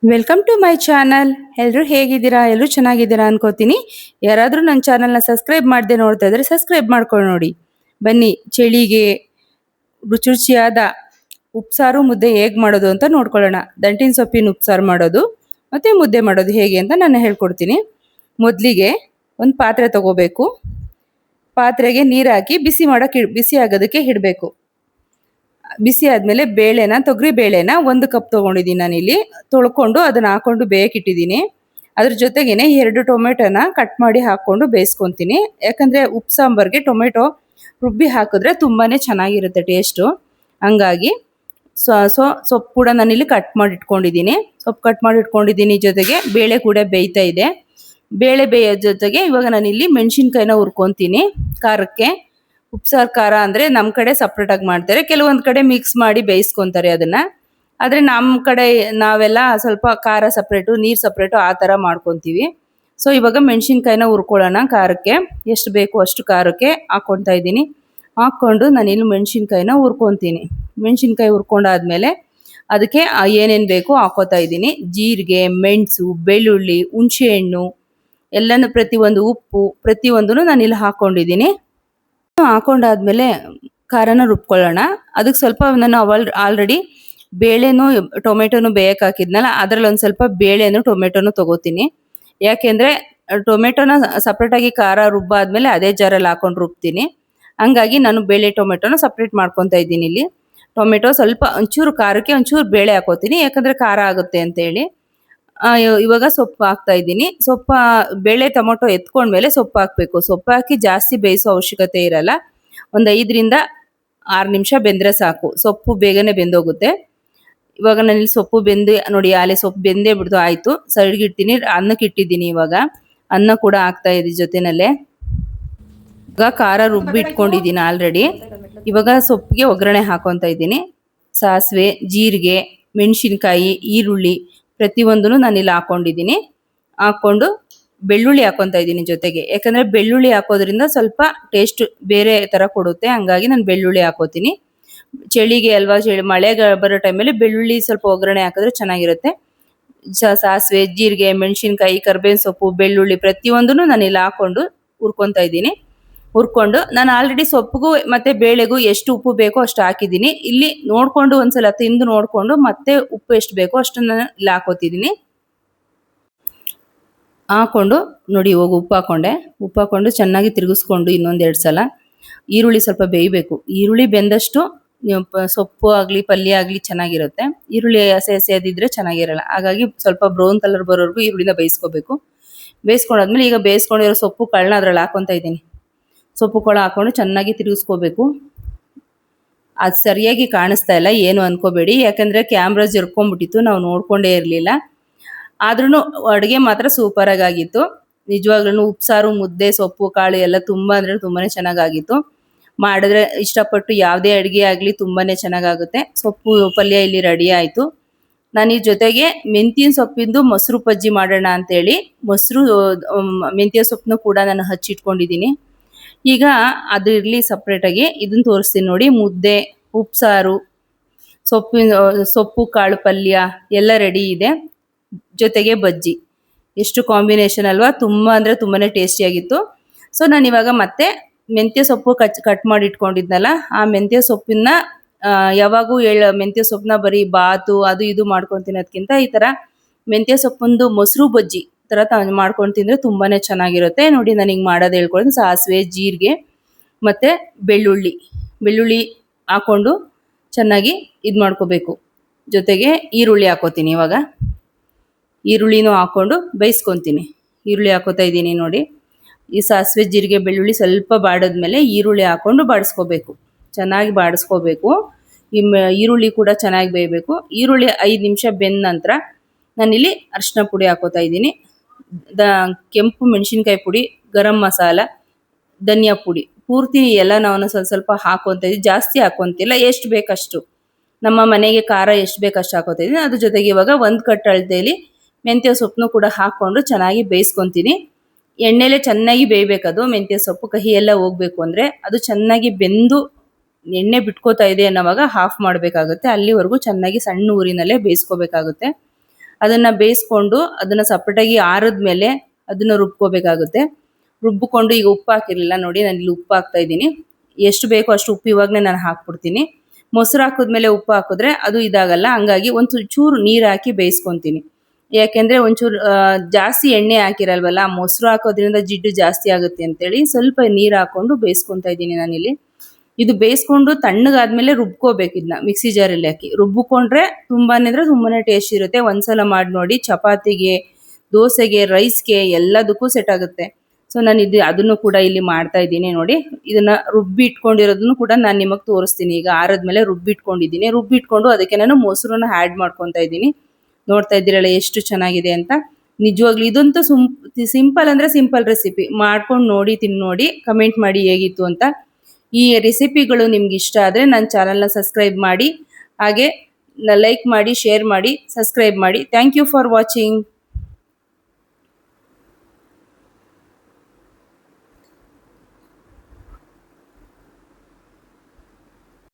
Welcome to my channel. ಎಲ್ಲರೂ ಹೇಗಿದ್ದೀರಾ? ಎಲ್ಲರೂ ಚೆನ್ನಾಗಿದ್ದೀರಾ ಅನ್ಕೋತೀನಿ. ಯಾರಾದರೂ ನನ್ನ ಚಾನಲ್ನ ಸಬ್ಸ್ಕ್ರೈಬ್ ಮಾಡದೆ ನೋಡ್ತಾ ಇದ್ರೆ ಸಬ್ಸ್ಕ್ರೈಬ್ ಮಾಡ್ಕೊಂಡು ನೋಡಿ. ಬನ್ನಿ, ಚಳಿಗೆ ರುಚಿ ರುಚಿಯಾದ ಉಪ್ಸಾರು ಮುದ್ದೆ ಹೇಗೆ ಮಾಡೋದು ಅಂತ ನೋಡ್ಕೊಳ್ಳೋಣ. ದಂಟಿನ ಸೊಪ್ಪಿನ ಉಪ್ಸಾರು ಮಾಡೋದು ಮತ್ತು ಮುದ್ದೆ ಮಾಡೋದು ಹೇಗೆ ಅಂತ ನಾನು ಹೇಳ್ಕೊಡ್ತೀನಿ. ಮೊದಲಿಗೆ ಒಂದು ಪಾತ್ರೆ ತಗೋಬೇಕು. ಪಾತ್ರೆಗೆ ನೀರು ಹಾಕಿ ಬಿಸಿ ಆಗೋದಕ್ಕೆ ಇಡಬೇಕು. ಬಿಸಿ ಆದಮೇಲೆ ತೊಗರಿ ಬೇಳೆನ 1 ಕಪ್ ತೊಗೊಂಡಿದ್ದೀನಿ ನಾನಿಲ್ಲಿ. ತೊಳ್ಕೊಂಡು ಅದನ್ನು ಹಾಕ್ಕೊಂಡು ಬೇಯಕ್ಕಿಟ್ಟಿದ್ದೀನಿ. ಅದ್ರ ಜೊತೆಗೇನೆ 2 ಟೊಮೆಟೊನ ಕಟ್ ಮಾಡಿ ಹಾಕ್ಕೊಂಡು ಬೇಯಿಸ್ಕೊತೀನಿ. ಯಾಕಂದರೆ ಉಪ್ಪು ಸಾಂಬಾರಿಗೆ ಟೊಮೆಟೊ ರುಬ್ಬಿ ಹಾಕಿದ್ರೆ ತುಂಬಾ ಚೆನ್ನಾಗಿರುತ್ತೆ ಟೇಸ್ಟು. ಹಂಗಾಗಿ ಸೊಪ್ಪು ಕೂಡ ನಾನಿಲ್ಲಿ ಕಟ್ ಮಾಡಿ ಇಟ್ಕೊಂಡಿದ್ದೀನಿ. ಸೊಪ್ಪು ಕಟ್ ಮಾಡಿ ಇಟ್ಕೊಂಡಿದ್ದೀನಿ. ಜೊತೆಗೆ ಬೇಳೆ ಕೂಡ ಬೇಯ್ತಾ ಇದೆ. ಬೇಳೆ ಬೇಯೋ ಜೊತೆಗೆ ಇವಾಗ ನಾನಿಲ್ಲಿ ಮೆಣಸಿನ್ಕಾಯಿನ ಹುರ್ಕೊತೀನಿ ಖಾರಕ್ಕೆ. ಉಪ್ಸಾರು ಖಾರ ಅಂದರೆ ನಮ್ಮ ಕಡೆ ಸಪ್ರೇಟಾಗಿ ಮಾಡ್ತಾರೆ, ಕೆಲವೊಂದು ಕಡೆ ಮಿಕ್ಸ್ ಮಾಡಿ ಬೇಯಿಸ್ಕೊತಾರೆ ಅದನ್ನು. ಆದರೆ ನಮ್ಮ ಕಡೆ ನಾವೆಲ್ಲ ಸ್ವಲ್ಪ ಖಾರ ಸಪ್ರೇಟು, ನೀರು ಸಪ್ರೇಟು ಆ ಥರ ಮಾಡ್ಕೊತೀವಿ. ಸೊ ಇವಾಗ ಮೆಣಸಿನ್ಕಾಯಿನ ಹುರ್ಕೊಳ್ಳೋಣ. ಖಾರಕ್ಕೆ ಎಷ್ಟು ಬೇಕು ಅಷ್ಟು ಖಾರಕ್ಕೆ ಹಾಕ್ಕೊತಾ ಇದ್ದೀನಿ. ಹಾಕ್ಕೊಂಡು ನಾನಿಲ್ಲಿ ಮೆಣಸಿನ್ಕಾಯಿನ ಹುರ್ಕೊತೀನಿ. ಮೆಣಸಿನ್ಕಾಯಿ ಹುರ್ಕೊಂಡಾದ್ಮೇಲೆ ಅದಕ್ಕೆ ಏನೇನು ಬೇಕು ಹಾಕ್ಕೋತಾ ಇದ್ದೀನಿ. ಜೀರಿಗೆ, ಮೆಣಸು, ಬೆಳ್ಳುಳ್ಳಿ, ಹುಣಸೆಹಣ್ಣು ಎಲ್ಲನೂ, ಪ್ರತಿಯೊಂದು ಉಪ್ಪು ಪ್ರತಿಯೊಂದೂ ನಾನಿಲ್ಲಿ ಹಾಕ್ಕೊಂಡಿದ್ದೀನಿ. ಹಾಕೊಂಡಾದ್ಮೇಲೆ ಖಾರನ ರುಬ್ಕೊಳ್ಳೋಣ. ಅದಕ್ಕೆ ಸ್ವಲ್ಪ ನಾನು ಆಲ್ರೆಡಿ ಬೇಳೆನೂ ಟೊಮೆಟೊನು ಬೇಯಕ್ಕೆ ಹಾಕಿದ್ನಲ್ಲ, ಅದರಲ್ಲಿ ಒಂದು ಸ್ವಲ್ಪ ಬೇಳೆನೂ ಟೊಮೆಟೊನು ತೊಗೋತೀನಿ. ಯಾಕೆಂದರೆ ಟೊಮೆಟೊನ ಸಪ್ರೇಟಾಗಿ ಖಾರ ರುಬ್ಬಾದ್ಮೇಲೆ ಅದೇ ಜಾರಲ್ಲಿ ಹಾಕೊಂಡು ರುಬ್ತೀನಿ. ಹಂಗಾಗಿ ನಾನು ಬೇಳೆ ಟೊಮೆಟೊನ ಸಪ್ರೇಟ್ ಮಾಡ್ಕೊತಾ ಇದ್ದೀನಿ. ಇಲ್ಲಿ ಟೊಮೆಟೊ ಸ್ವಲ್ಪ ಒಂಚೂರು ಖಾರಕ್ಕೆ ಒಂಚೂರು ಬೇಳೆ ಹಾಕೋತೀನಿ, ಯಾಕಂದರೆ ಖಾರ ಆಗುತ್ತೆ ಅಂತೇಳಿ. ಇವಾಗ ಸೊಪ್ಪು ಹಾಕ್ತಾ ಇದ್ದೀನಿ. ಬೇಳೆ ಟೊಮೊಟೊ ಎತ್ಕೊಂಡ್ಮೇಲೆ ಸೊಪ್ಪು ಹಾಕಬೇಕು. ಸೊಪ್ಪು ಹಾಕಿ ಜಾಸ್ತಿ ಬೇಯಿಸೋ ಅವಶ್ಯಕತೆ ಇರಲ್ಲ. ಒಂದು 5ರಿಂದ 6 ನಿಮಿಷ ಬೆಂದರೆ ಸಾಕು. ಸೊಪ್ಪು ಬೇಗನೆ ಬೆಂದೋಗುತ್ತೆ. ಇವಾಗ ನಾನಿಲ್ಲಿ ಸೊಪ್ಪು ನೋಡಿ, ಆಲೆ ಸೊಪ್ಪು ಬೆಂದೇ ಬಿಡ್ದು ಆಯಿತು. ಸೈಡ್ಗೆ ಇಡ್ತೀನಿ. ಅನ್ನಕ್ಕೆ ಇಟ್ಟಿದ್ದೀನಿ. ಇವಾಗ ಅನ್ನ ಕೂಡ ಹಾಕ್ತಾ ಇದ್ದೀನಿ ಜೊತೆನಲ್ಲೇ. ಇವಾಗ ಖಾರ ರುಬ್ಬಿ ಇಟ್ಕೊಂಡಿದ್ದೀನಿ ಆಲ್ರೆಡಿ. ಇವಾಗ ಸೊಪ್ಪಿಗೆ ಒಗ್ಗರಣೆ ಹಾಕೊತಾ ಇದ್ದೀನಿ. ಸಾಸಿವೆ, ಜೀರಿಗೆ, ಮೆಣಸಿನ್ಕಾಯಿ, ಈರುಳ್ಳಿ ಪ್ರತಿಯೊಂದೂ ನಾನಿಲ್ಲಿ ಹಾಕ್ಕೊಂಡಿದ್ದೀನಿ. ಹಾಕ್ಕೊಂಡು ಬೆಳ್ಳುಳ್ಳಿ ಹಾಕ್ಕೊತಾ ಇದ್ದೀನಿ ಜೊತೆಗೆ. ಯಾಕಂದರೆ ಬೆಳ್ಳುಳ್ಳಿ ಹಾಕೋದ್ರಿಂದ ಸ್ವಲ್ಪ ಟೇಸ್ಟ್ ಬೇರೆ ಥರ ಕೊಡುತ್ತೆ. ಹಂಗಾಗಿ ನಾನು ಬೆಳ್ಳುಳ್ಳಿ ಹಾಕೋತೀನಿ. ಚಳಿಗೆ ಅಲ್ವಾ, ಮಳೆ ಬರೋ ಟೈಮಲ್ಲಿ ಬೆಳ್ಳುಳ್ಳಿ ಸ್ವಲ್ಪ ಒಗ್ಗರಣೆ ಹಾಕಿದ್ರೆ ಚೆನ್ನಾಗಿರುತ್ತೆ. ಸಾಸಿವೆ, ಜೀರಿಗೆ, ಮೆಣಸಿನ್ಕಾಯಿ, ಕರ್ಬೇವಿನ ಸೊಪ್ಪು, ಬೆಳ್ಳುಳ್ಳಿ ಪ್ರತಿಯೊಂದೂ ನಾನಿಲ್ಲಿ ಹಾಕ್ಕೊಂಡು ಹುರ್ಕೊತಾ ಇದ್ದೀನಿ. ಹುರ್ಕೊಂಡು ನಾನು ಆಲ್ರೆಡಿ ಸೊಪ್ಪಿಗೂ ಮತ್ತು ಬೇಳೆಗೂ ಎಷ್ಟು ಉಪ್ಪು ಬೇಕೋ ಅಷ್ಟು ಹಾಕಿದ್ದೀನಿ. ಇಲ್ಲಿ ನೋಡಿಕೊಂಡು ಒಂದ್ಸಲ ತಿಂದು ನೋಡಿಕೊಂಡು ಮತ್ತೆ ಉಪ್ಪು ಎಷ್ಟು ಬೇಕೋ ಅಷ್ಟನ್ನು ಇಲ್ಲಿ ಹಾಕೋತಿದ್ದೀನಿ. ಹಾಕ್ಕೊಂಡು ನೋಡಿ, ಇವಾಗ ಉಪ್ಪು ಹಾಕ್ಕೊಂಡು ಚೆನ್ನಾಗಿ ತಿರುಗಿಸ್ಕೊಂಡು ಇನ್ನೊಂದು 2 ಸಲ. ಈರುಳ್ಳಿ ಸ್ವಲ್ಪ ಬೇಯಬೇಕು. ಈರುಳ್ಳಿ ಬೆಂದಷ್ಟು ಸೊಪ್ಪು ಆಗಲಿ ಪಲ್ಯ ಆಗಲಿ ಚೆನ್ನಾಗಿರುತ್ತೆ. ಈರುಳ್ಳಿ ಹಸಿ ಅದಿದ್ರೆ ಚೆನ್ನಾಗಿರಲ್ಲ. ಹಾಗಾಗಿ ಸ್ವಲ್ಪ ಬ್ರೌನ್ ಕಲರ್ ಬರೋವರೆಗೂ ಈರುಳ್ಳಿನ ಬೇಯಿಸ್ಕೋಬೇಕು. ಬೇಯಿಸ್ಕೊಂಡಾದ್ಮೇಲೆ ಈಗ ಬೇಯಿಸ್ಕೊಂಡಿರೋ ಸೊಪ್ಪು ಕಾಳನ್ನ ಅದ್ರಲ್ಲಿ ಹಾಕ್ಕೊತಾ ಇದ್ದೀನಿ. ಸೊಪ್ಪು ಕಾಳು ಹಾಕ್ಕೊಂಡು ಚೆನ್ನಾಗಿ ತಿರುಗಿಸ್ಕೋಬೇಕು. ಅದು ಸರಿಯಾಗಿ ಕಾಣಿಸ್ತಾ ಇಲ್ಲ, ಏನು ಅನ್ಕೋಬೇಡಿ. ಯಾಕಂದರೆ ಕ್ಯಾಮ್ರಾ ಜರ್ಕೊಂಡ್ಬಿಟ್ಟಿತ್ತು, ನಾವು ನೋಡ್ಕೊಂಡೇ ಇರಲಿಲ್ಲ. ಆದ್ರೂ ಅಡುಗೆ ಮಾತ್ರ ಸೂಪರಾಗಿ ಆಗಿತ್ತು. ನಿಜವಾಗ್ಲೂ ಉಪ್ಸಾರು, ಮುದ್ದೆ, ಸೊಪ್ಪು ಕಾಳು ಎಲ್ಲ ತುಂಬ ಅಂದರೆ ತುಂಬಾ ಚೆನ್ನಾಗಾಗಿತ್ತು. ಮಾಡಿದ್ರೆ ಇಷ್ಟಪಟ್ಟು ಯಾವುದೇ ಅಡುಗೆ ಆಗಲಿ ತುಂಬಾ ಚೆನ್ನಾಗಾಗುತ್ತೆ. ಸೊಪ್ಪು ಪಲ್ಯ ಇಲ್ಲಿ ರೆಡಿ ಆಯಿತು. ನಾನು ಈ ಜೊತೆಗೆ ಮೆಂತ್ಯನ ಸೊಪ್ಪಿಂದು ಮೊಸರು ಬಜ್ಜಿ ಮಾಡೋಣ ಅಂತೇಳಿ ಮೆಂತ್ಯ ಸೊಪ್ಪನ್ನು ಕೂಡ ನಾನು ಹಚ್ಚಿಟ್ಕೊಂಡಿದ್ದೀನಿ. ಈಗ ಅದು ಇರಲಿ ಸಪ್ರೇಟಾಗಿ. ಇದನ್ನು ತೋರಿಸ್ತೀನಿ ನೋಡಿ. ಮುದ್ದೆ, ಉಪ್ಸಾರು, ಸೊಪ್ಪು ಕಾಳು ಪಲ್ಯ ಎಲ್ಲ ರೆಡಿ ಇದೆ. ಜೊತೆಗೆ ಬಜ್ಜಿ. ಎಷ್ಟು ಕಾಂಬಿನೇಷನ್ ಅಲ್ವಾ? ತುಂಬ ಅಂದರೆ ತುಂಬಾ ಟೇಸ್ಟಿಯಾಗಿತ್ತು. ಸೊ ನಾನು ಇವಾಗ ಮತ್ತೆ ಮೆಂತ್ಯ ಸೊಪ್ಪು ಕಟ್ ಮಾಡಿ ಇಟ್ಕೊಂಡಿದ್ನಲ್ಲ, ಆ ಮೆಂತ್ಯ ಸೊಪ್ಪನ್ನ ಯಾವಾಗೂ ಮೆಂತ್ಯ ಸೊಪ್ಪನ್ನ ಬರೀ ಬಾತು ಅದು ಇದು ಮಾಡ್ಕೊಂಡು ತಿನ್ನೋದಕ್ಕಿಂತ ಈ ಥರ ಮೆಂತ್ಯ ಸೊಪ್ಪೊಂದು ಮೊಸರು ಬಜ್ಜಿ ಥರ ಮಾಡ್ಕೊಂಡು ತಿಂದರೆ ತುಂಬಾ ಚೆನ್ನಾಗಿರುತ್ತೆ. ನೋಡಿ, ನಾನು ಹಿಂಗೆ ಮಾಡೋದು ಹೇಳ್ಕೊಡ್ತೀನಿ. ಸಾಸಿವೆ, ಜೀರಿಗೆ ಮತ್ತು ಬೆಳ್ಳುಳ್ಳಿ ಹಾಕ್ಕೊಂಡು ಚೆನ್ನಾಗಿ ಇದು ಮಾಡ್ಕೋಬೇಕು. ಜೊತೆಗೆ ಈರುಳ್ಳಿ ಹಾಕೋತೀನಿ. ಇವಾಗ ಈರುಳ್ಳಿನೂ ಹಾಕ್ಕೊಂಡು ಬೇಯಿಸ್ಕೊತೀನಿ. ಈರುಳ್ಳಿ ಹಾಕೋತಾ ಇದ್ದೀನಿ ನೋಡಿ. ಈ ಸಾಸಿವೆ, ಜೀರಿಗೆ, ಬೆಳ್ಳುಳ್ಳಿ ಸ್ವಲ್ಪ ಬಾಡಿದ್ಮೇಲೆ ಈರುಳ್ಳಿ ಹಾಕ್ಕೊಂಡು ಬಾಡಿಸ್ಕೋಬೇಕು. ಚೆನ್ನಾಗಿ ಬಾಡಿಸ್ಕೋಬೇಕು. ಈರುಳ್ಳಿ ಕೂಡ ಚೆನ್ನಾಗಿ ಬೇಯಬೇಕು. ಈರುಳ್ಳಿ 5 ನಿಮಿಷ ಬೆಂದ ನಂತರ ನಾನಿಲ್ಲಿ ಅರಿಶಿನ ಪುಡಿ ಹಾಕೋತಾ ಇದ್ದೀನಿ. ಕೆಂಪು ಮೆಣಸಿನ್ಕಾಯಿ ಪುಡಿ, ಗರಂ ಮಸಾಲ, ಧನಿಯಾ ಪುಡಿ ಪೂರ್ತಿ ಎಲ್ಲ ನಾನು ಸ್ವಲ್ಪ ಹಾಕ್ಕೊತಾ ಇದ್ದೀನಿ. ಜಾಸ್ತಿ ಹಾಕ್ಕೊತಿಲ್ಲ, ಎಷ್ಟು ಬೇಕಷ್ಟು. ನಮ್ಮ ಮನೆಗೆ ಖಾರ ಎಷ್ಟು ಬೇಕಷ್ಟು ಹಾಕೋತಾ ಇದ್ದೀನಿ. ಅದ್ರ ಜೊತೆಗೆ ಇವಾಗ 1 ಕಟ್ ಅಳತೆಯಲ್ಲಿ ಮೆಂತ್ಯ ಸೊಪ್ಪನ್ನು ಕೂಡ ಹಾಕ್ಕೊಂಡು ಚೆನ್ನಾಗಿ ಬೇಯಿಸ್ಕೊತೀನಿ. ಎಣ್ಣೆಲೆ ಚೆನ್ನಾಗಿ ಬೇಯಬೇಕದು. ಮೆಂತ್ಯ ಸೊಪ್ಪು ಕಹಿ ಎಲ್ಲ ಹೋಗಬೇಕು ಅಂದರೆ ಅದು ಚೆನ್ನಾಗಿ ಬೆಂದು ಎಣ್ಣೆ ಬಿಟ್ಕೋತಾ ಇದೆ ಅನ್ನೋವಾಗ ಆಫ್ ಮಾಡಬೇಕಾಗುತ್ತೆ. ಅಲ್ಲಿವರೆಗೂ ಚೆನ್ನಾಗಿ ಸಣ್ಣ ಊರಿನಲ್ಲೇ ಬೇಯಿಸ್ಕೋಬೇಕಾಗುತ್ತೆ. ಅದನ್ನು ಬೇಯಿಸ್ಕೊಂಡು ಅದನ್ನು ಸಪ್ರೇಟಾಗಿ ಆರಿದ್ಮೇಲೆ ಅದನ್ನು ರುಬ್ಕೋಬೇಕಾಗುತ್ತೆ. ರುಬ್ಬಿಕೊಂಡು ಈಗ ಉಪ್ಪು ಹಾಕಿರಲಿಲ್ಲ ನೋಡಿ, ನಾನು ಇಲ್ಲಿ ಉಪ್ಪು ಹಾಕ್ತಾ ಇದ್ದೀನಿ. ಎಷ್ಟು ಬೇಕೋ ಅಷ್ಟು ಉಪ್ಪು ಇವಾಗಲೇ ನಾನು ಹಾಕ್ಬಿಡ್ತೀನಿ. ಮೊಸರು ಹಾಕಿದ್ಮೇಲೆ ಉಪ್ಪು ಹಾಕಿದ್ರೆ ಅದು ಇದಾಗಲ್ಲ, ಹಂಗಾಗಿ ಒಂದು ಚೂರು ನೀರು ಹಾಕಿ ಬೇಯಿಸ್ಕೊತೀನಿ. ಯಾಕೆಂದರೆ ಒಂಚೂರು ಜಾಸ್ತಿ ಎಣ್ಣೆ ಹಾಕಿರಲ್ವಲ್ಲ, ಮೊಸರು ಹಾಕೋದ್ರಿಂದ ಜಿಡ್ಡು ಜಾಸ್ತಿ ಆಗುತ್ತೆ ಅಂತೇಳಿ ಸ್ವಲ್ಪ ನೀರು ಹಾಕ್ಕೊಂಡು ಬೇಯಿಸ್ಕೊತಾ ಇದ್ದೀನಿ ನಾನಿಲ್ಲಿ. ಇದು ಬೇಯಿಸ್ಕೊಂಡು ತಣ್ಣಗಾದ್ಮೇಲೆ ರುಬ್ಕೋಬೇಕು. ಇದನ್ನ ಮಿಕ್ಸಿ ಜಾರಲ್ಲಿ ಹಾಕಿ ರುಬ್ಬಿಕೊಂಡ್ರೆ ತುಂಬಾ ಅಂದರೆ ತುಂಬಾ ಟೇಸ್ಟ್ ಇರುತ್ತೆ. ಒಂದ್ಸಲ ಮಾಡಿ ನೋಡಿ, ಚಪಾತಿಗೆ, ದೋಸೆಗೆ, ರೈಸ್ಗೆ ಎಲ್ಲದಕ್ಕೂ ಸೆಟ್ ಆಗುತ್ತೆ. ಸೊ ನಾನು ಅದನ್ನು ಕೂಡ ಇಲ್ಲಿ ಮಾಡ್ತಾ ಇದ್ದೀನಿ ನೋಡಿ. ಇದನ್ನ ರುಬ್ಬಿ ಇಟ್ಕೊಂಡಿರೋದನ್ನು ಕೂಡ ನಾನು ನಿಮಗೆ ತೋರಿಸ್ತೀನಿ. ಈಗ ಆರದ್ಮೇಲೆ ರುಬ್ಬಿಟ್ಕೊಂಡಿದ್ದೀನಿ. ರುಬ್ಬಿಟ್ಕೊಂಡು ಅದಕ್ಕೆ ನಾನು ಮೊಸರನ್ನ ಆ್ಯಡ್ ಮಾಡ್ಕೊತಾ ಇದ್ದೀನಿ. ನೋಡ್ತಾ ಇದ್ದೀರಲ್ಲ ಎಷ್ಟು ಚೆನ್ನಾಗಿದೆ ಅಂತ. ನಿಜವಾಗ್ಲೂ ಇದಂತೂ ಸಿಂಪಲ್ ಅಂದರೆ ಸಿಂಪಲ್ ರೆಸಿಪಿ. ಮಾಡ್ಕೊಂಡು ನೋಡಿ, ತಿಂದು ನೋಡಿ, ಕಮೆಂಟ್ ಮಾಡಿ ಹೇಗಿತ್ತು ಅಂತ. ಈ ರೆಸಿಪಿಗಳು ನಿಮ್ಗೆ ಇಷ್ಟ ಆದರೆ ನನ್ನ ಚಾನಲ್ನ ಸಬ್ಸ್ಕ್ರೈಬ್ ಮಾಡಿ, ಹಾಗೆ ಲೈಕ್ ಮಾಡಿ, ಶೇರ್ ಮಾಡಿ, ಸಬ್ಸ್ಕ್ರೈಬ್ ಮಾಡಿ. Thank you for watching.